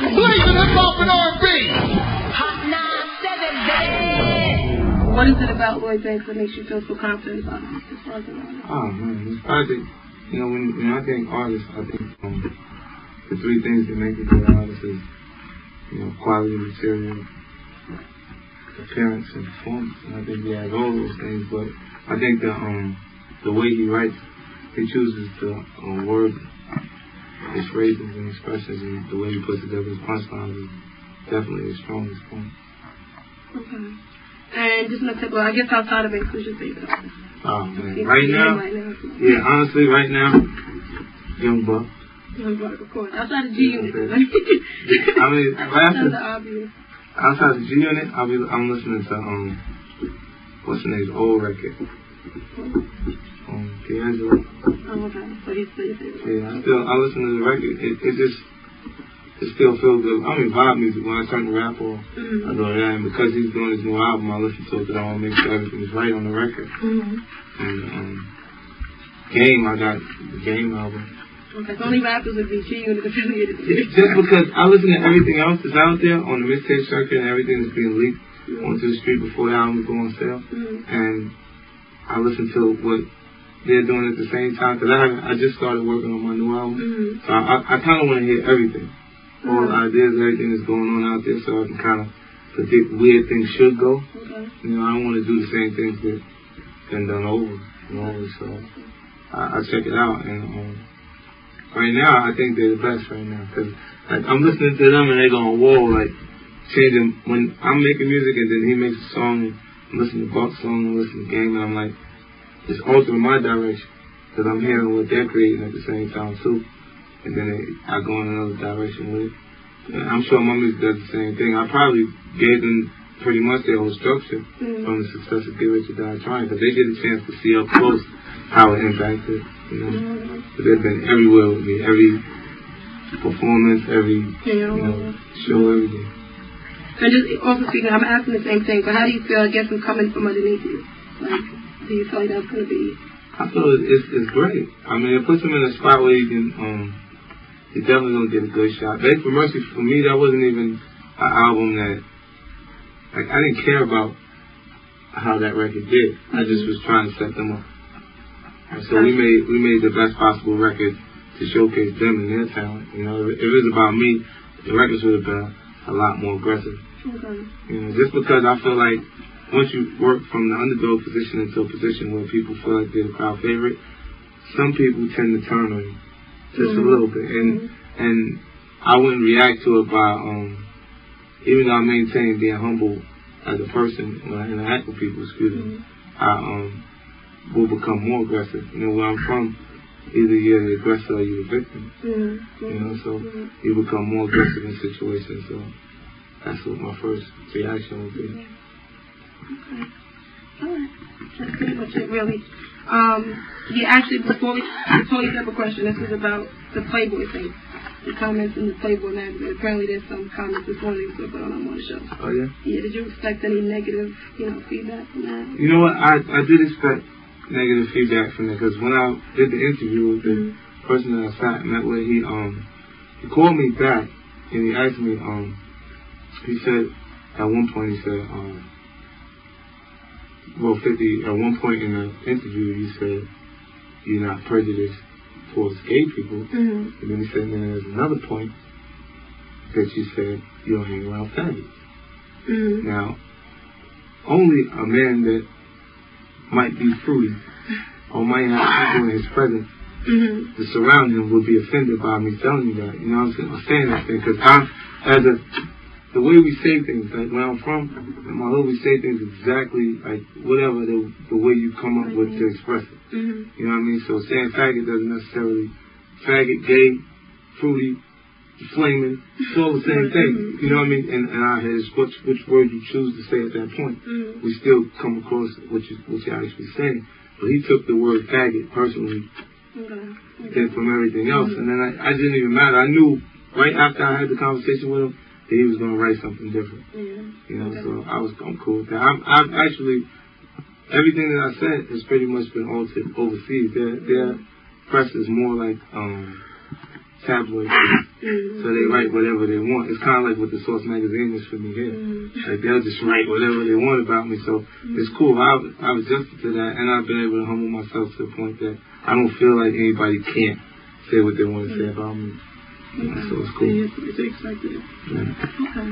Blazing hip hop and R&B. Hot 97, baby. What is it about Lloyd Banks that makes you feel so confident about him? Oh man, I think, you know, when I think artists, I think the three things that make a good artist is, you know, quality material, appearance, and performance. And I think he has all those things, but I think the way he writes, he chooses to word his phrases and expressions, and the way he puts together his punchlines is definitely his strongest point. Okay. And just another tip, I guess outside of it, who's your favorite artist? Oh man, right now, yeah, honestly, right now, Young Buck. Young Buck, of course. Outside of G-Unit. I mean, outside of G-Unit, I'm listening to what's the name's old record. D'Angelo. Oh, okay. So he's your favorite. Yeah, I listen to the record. It still feels good. I mean, vibe music. When I turn the rap on, I go, yeah, and because he's doing his new album, I listen to it because I want to make sure everything is right on the record. And Game, I got the Game album. Okay, so only rappers would be G-Unit affiliated. Just because I listen to everything else that's out there on the mixtape circuit and everything that's being leaked onto the street before the album go on sale. And I listen to what they're doing at the same time because I just started working on my new album. So I kind of want to hear everything. All the ideas, everything that's going on out there, so I can kind of predict where things should go. You know, I don't want to do the same things that been done over and over, so I check it out. And right now, I think they're the best right now because like, I'm listening to them and they're going whoa, like changing when I'm making music and then he makes a song and I'm listening to Buck's song and listening to Game and I'm like, it's altering my direction because I'm hearing what they're creating at the same time too. And then I go in another direction with it. And I'm sure my music does the same thing. I probably gave them pretty much their whole structure from the success of Get Rich or Die Trying, because they get a chance to see up close how it impacted, you know. But they've been everywhere with me, every performance, every show, everything. And just also speaking, I'm asking the same thing, but how do you feel, I guess, from coming from underneath you? Like, do you feel like that's going to be... I feel it's great. I mean, it puts him in a spot where he can... He's definitely going to get a good shot. Beg for Mercy, for me, that wasn't even an album that, like, I didn't care about how that record did. I just was trying to set them up. And so we made the best possible record to showcase them and their talent. You know, if it was about me, the records would have been a lot more aggressive. You know, just because I feel like once you work from the underdog position into a position where people feel like they're the crowd favorite, some people tend to turn on you. Just a little bit, and I wouldn't react to it by, even though I maintain being humble as a person when I interact with people, I will become more aggressive. You know, where I'm from, either you're the aggressor or you're the victim. You know, so you become more aggressive in situations. So that's what my first reaction would be. Okay. All right. That's pretty much it, really. Actually, before you have a question, this is about the Playboy thing. The comments in the Playboy magazine. Apparently there's some comments this morning that put on the show. Oh, yeah? Yeah, did you expect any negative, feedback from that? You know what? I did expect negative feedback from that, because when I did the interview with the person that I sat and met with, he called me back and he asked me, he said, at one point he said, well, 50, at one point in the interview, you said you're not prejudiced towards gay people. And then he said, then there's another point that you said you don't hang around faggots. Now, only a man that might be fruity or might have people in his presence to surround him would be offended by me telling you that. You know what I'm saying that thing, because the way we say things, like where I'm from, in my hood, we say things exactly like whatever the way you come up with to express it. You know what I mean? So saying faggot doesn't necessarily, faggot, gay, fruity, flaming, it's all the same thing. You know what I mean? And our heads, which word you choose to say at that point, we still come across what you're actually saying. But he took the word faggot personally from everything else. And then I didn't even matter. I knew right after I had the conversation with him, he was going to write something different. You know, so I'm cool with that. I've actually, everything that I said has pretty much been altered overseas. Their press is more like tabloid things. So they write whatever they want. It's kind of like what the Source magazine is for me here. Like they'll just write whatever they want about me. So it's cool. I've adjusted to that, and I've been able to humble myself to the point that I don't feel like anybody can't say what they want to say about me. So it's cool. It's expected. Yeah. Okay.